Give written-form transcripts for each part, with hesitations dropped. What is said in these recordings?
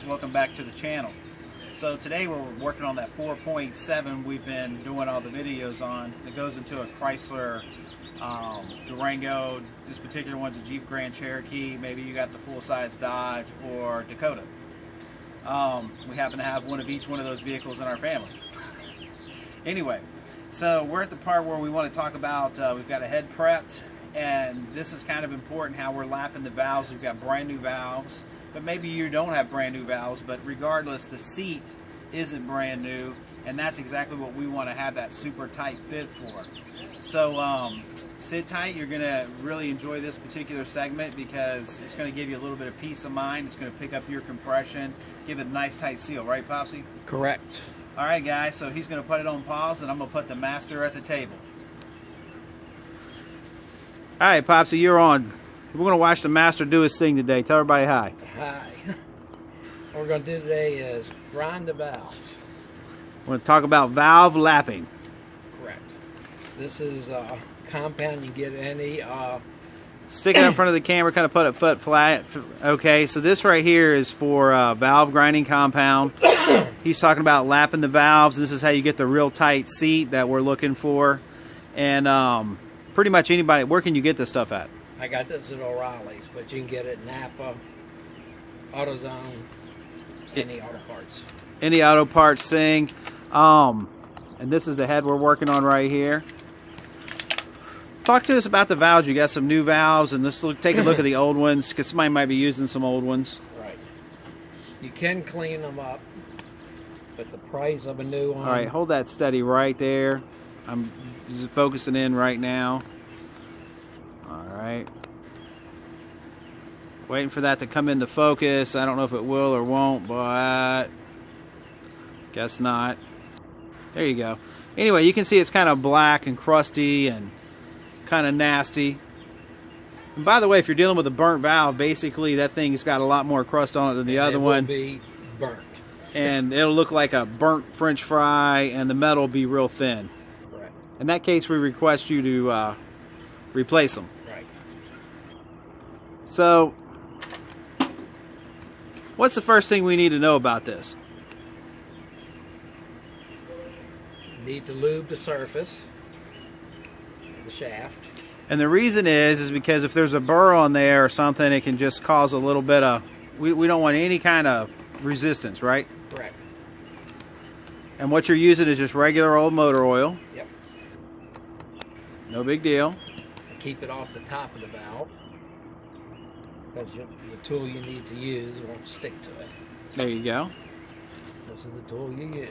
Welcome back to the channel. So today we're working on that 4.7 we've been doing all the videos on that goes into a Chrysler Durango. This particular one's a Jeep Grand Cherokee. Maybe you got the full-size Dodge or Dakota. We happen to have one of each one of those vehicles in our family. Anyway, so we're at the part where we want to talk about, we've got a head prepped, and this is kind of important how we're lapping the valves. We've got brand new valves, but maybe you don't have brand new valves, but regardless, the seat isn't brand new, and that's exactly what we want to have that super tight fit for. So sit tight. You're going to really enjoy this particular segment because it's going to give you a little bit of peace of mind. It's going to pick up your compression, give it a nice tight seal, right, Popsy? Correct. All right, guys, so he's going to put it on pause, and I'm going to put the master at the table. All right, Popsy, you're on. We're going to watch the master do his thing today. Tell everybody hi. Hi. What we're going to do today is grind the valves. We're going to talk about valve lapping. Correct. This is a compound you get any. Stick it in front of the camera, kind of put it foot flat. Okay, so this right here is for valve grinding compound. He's talking about lapping the valves. This is how you get the real tight seat that we're looking for. And pretty much anybody, where can you get this stuff at? I got this at O'Reilly's, but you can get it Napa, AutoZone, any auto parts. Any auto parts thing. And this is the head we're working on right here. Talk to us about the valves. You got some new valves, and let's take a look at the old ones, because somebody might be using some old ones. Right. You can clean them up, but the price of a new one... All right, hold that steady right there. I'm just focusing in right now. All right. Waiting for that to come into focus. I don't know if it will or won't, but guess not. There you go. Anyway, you can see it's kind of black and crusty and kind of nasty. And by the way, if you're dealing with a burnt valve, basically that thing's got a lot more crust on it than the other one. It will be burnt. And it'll look like a burnt French fry, and the metal will be real thin. Right. In that case, we request you to replace them. Right. So, what's the first thing we need to know about this? Need to lube the surface, the shaft. And the reason is because if there's a burr on there or something, it can just cause a little bit of, we don't want any kind of resistance, right? Correct. And what you're using is just regular old motor oil. Yep. No big deal. Keep it off the top of the valve, because the tool you need to use won't stick to it. There you go. This is the tool you use.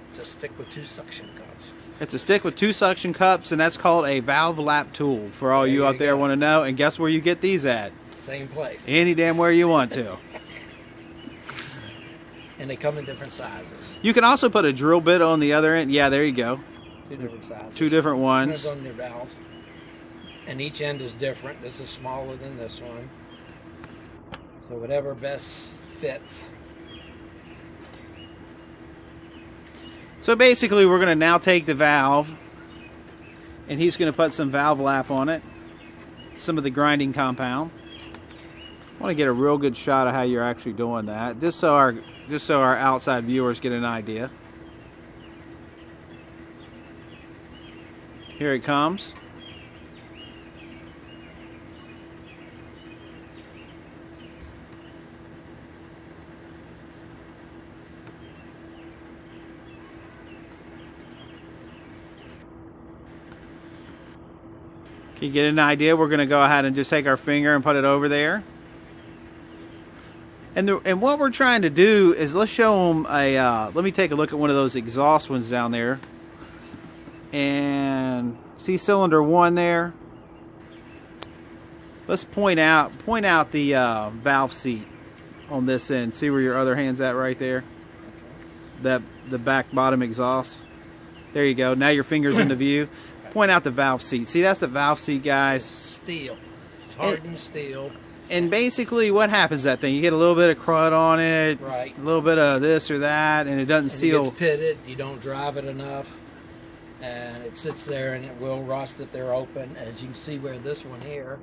It's a stick with two suction cups. It's a stick with two suction cups, and that's called a valve lap tool for all you out there want to know. And guess where you get these at? Same place. Any damn where you want to. And they come in different sizes. You can also put a drill bit on the other end. Yeah, there you go. Two different sizes. Two different ones. Depends on your valves. And each end is different. This is smaller than this one. So whatever best fits. So basically, we're going to now take the valve, and he's going to put some valve lap on it, some of the grinding compound. I want to get a real good shot of how you're actually doing that, just so our outside viewers get an idea. Here it comes. Can you get an idea? We're going to go ahead and just take our finger and put it over there. And what we're trying to do is, let's show them let me take a look at one of those exhaust ones down there. And see cylinder 1 there? Let's point out the valve seat on this end. See where your other hand's at right there? The back bottom exhaust. There you go. Now your finger's in the view. Point out the valve seat. See, that's the valve seat, guys. Steel. It's hardened steel. And basically, what happens to that thing? You get a little bit of crud on it, right? A little bit of this or that, and it doesn't seal. It gets pitted. You don't drive it enough, and it sits there, and it will rust if they're open. As you can see, where this one here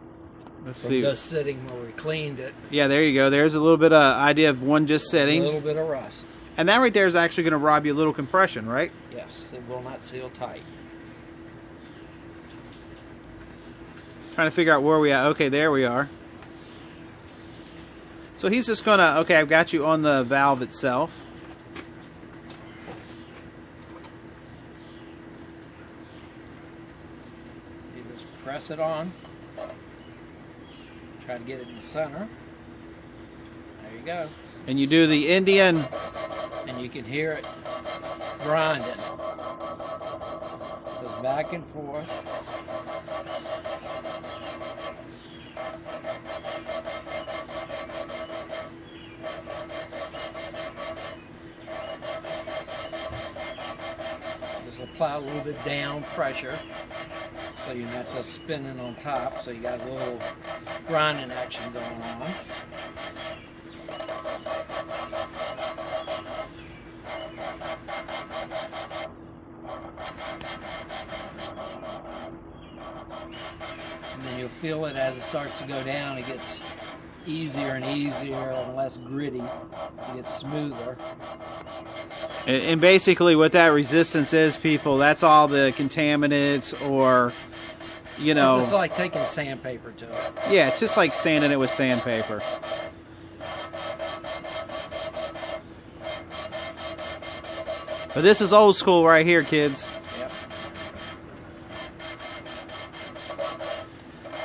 Let's from see. just sitting where we cleaned it. Yeah, there you go. There's a little bit of idea of one just sitting. A little bit of rust. And that right there is actually going to rob you a little compression, right? Yes, it will not seal tight. Trying to figure out where we are. Okay, there we are. So he's just going to, okay, I've got you on the valve itself. You just press it on. Try to get it in the center. There you go. And you do the Indian. And you can hear it grinding. Goes back and forth. Just apply a little bit down pressure so you're not just spinning on top, so you got a little grinding action going on. And then you'll feel it as it starts to go down. It gets easier and easier and less gritty. It gets smoother. And basically what that resistance is, people, that's all the contaminants or, you know. It's just like taking sandpaper to it. Yeah, it's just like sanding it with sandpaper. But this is old school right here, kids. Yep.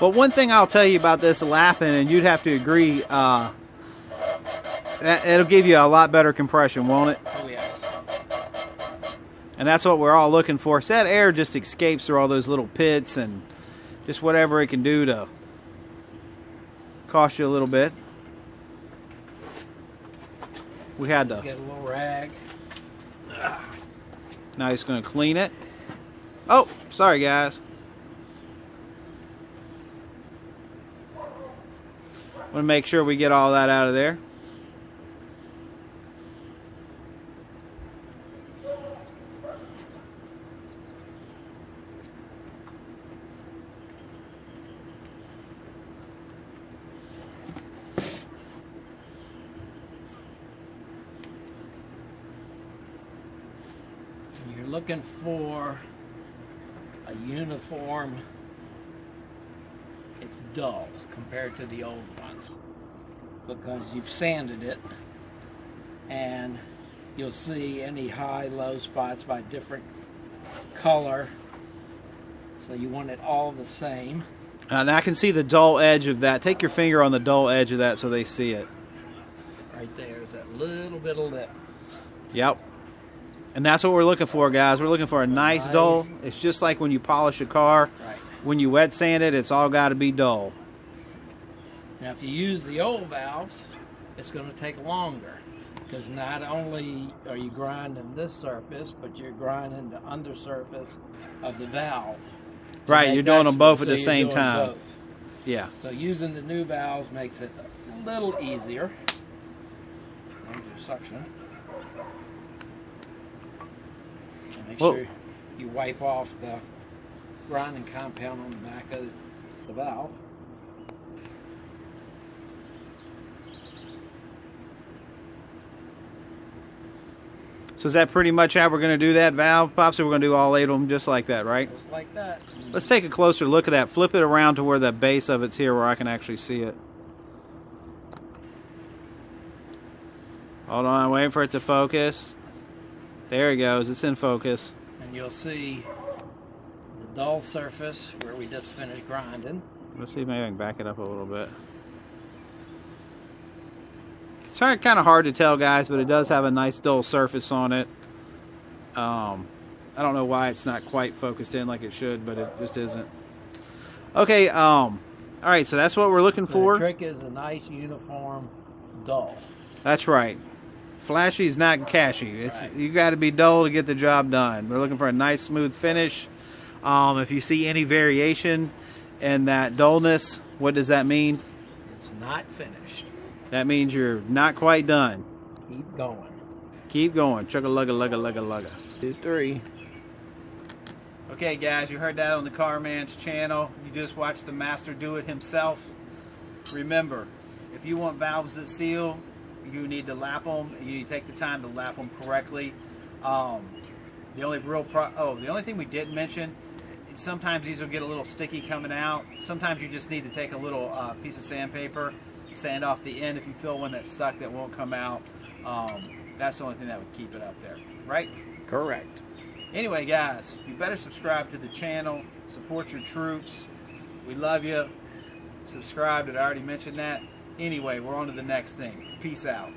But one thing I'll tell you about this lapping, and you'd have to agree, it'll give you a lot better compression, won't it? Oh, yes. And that's what we're all looking for. So that air just escapes through all those little pits and just whatever it can do to cost you a little bit. We had to. Let's get a little rag. Now he's going to clean it. Oh, sorry guys. Want to make sure we get all that out of there. You're looking for a uniform. It's dull compared to the old ones because you've sanded it, and you'll see any high low spots by different color, so you want it all the same. And I can see the dull edge of that. Take your finger on the dull edge of that so they see it. Right there is that little bit of lip. Yep. And that's what we're looking for, guys. We're looking for a nice dull. It's just like when you polish a car. Right. When you wet sand it, it's all got to be dull. Now, if you use the old valves, it's going to take longer because not only are you grinding this surface, but you're grinding the undersurface of the valve. Right, you're doing them both at the same doing time. both. Yeah. So using the new valves makes it a little easier. There's your suction. And make sure you wipe off the grinding compound on the back of the valve. So is that pretty much how we're going to do that valve, Pops? So we're going to do all 8 of them just like that, right? Just like that. Let's take a closer look at that. Flip it around to where the base of it's here where I can actually see it. Hold on, waiting for it to focus. There it goes. It's in focus. And you'll see the dull surface where we just finished grinding. Let's see if maybe I can back it up a little bit. It's kind of hard to tell, guys, but it does have a nice dull surface on it. I don't know why it's not quite focused in like it should, but it just isn't. Okay, all right, so that's what we're looking for. The trick is a nice uniform dull. That's right. Flashy is not cashy. It's Right. You got to be dull to get the job done. We're looking for a nice, smooth finish. If you see any variation in that dullness, what does that mean? It's not finished. That means you're not quite done. Keep going. Keep going. Chugga-lugga-lugga-lugga-lugga. 2, 3. Okay, guys, you heard that on the Car Man's channel. You just watched the master do it himself. remember, if you want valves that seal, you need to lap them. You need to take the time to lap them correctly. The only thing we didn't mention, sometimes these will get a little sticky coming out. Sometimes you just need to take a little piece of sandpaper, sand off the end if you feel one that's stuck that won't come out. That's the only thing that would keep it up there, right? Correct. Anyway, guys, you better subscribe to the channel. Support your troops. We love you. Subscribe. Did I already mention that? Anyway, we're on to the next thing. Peace out.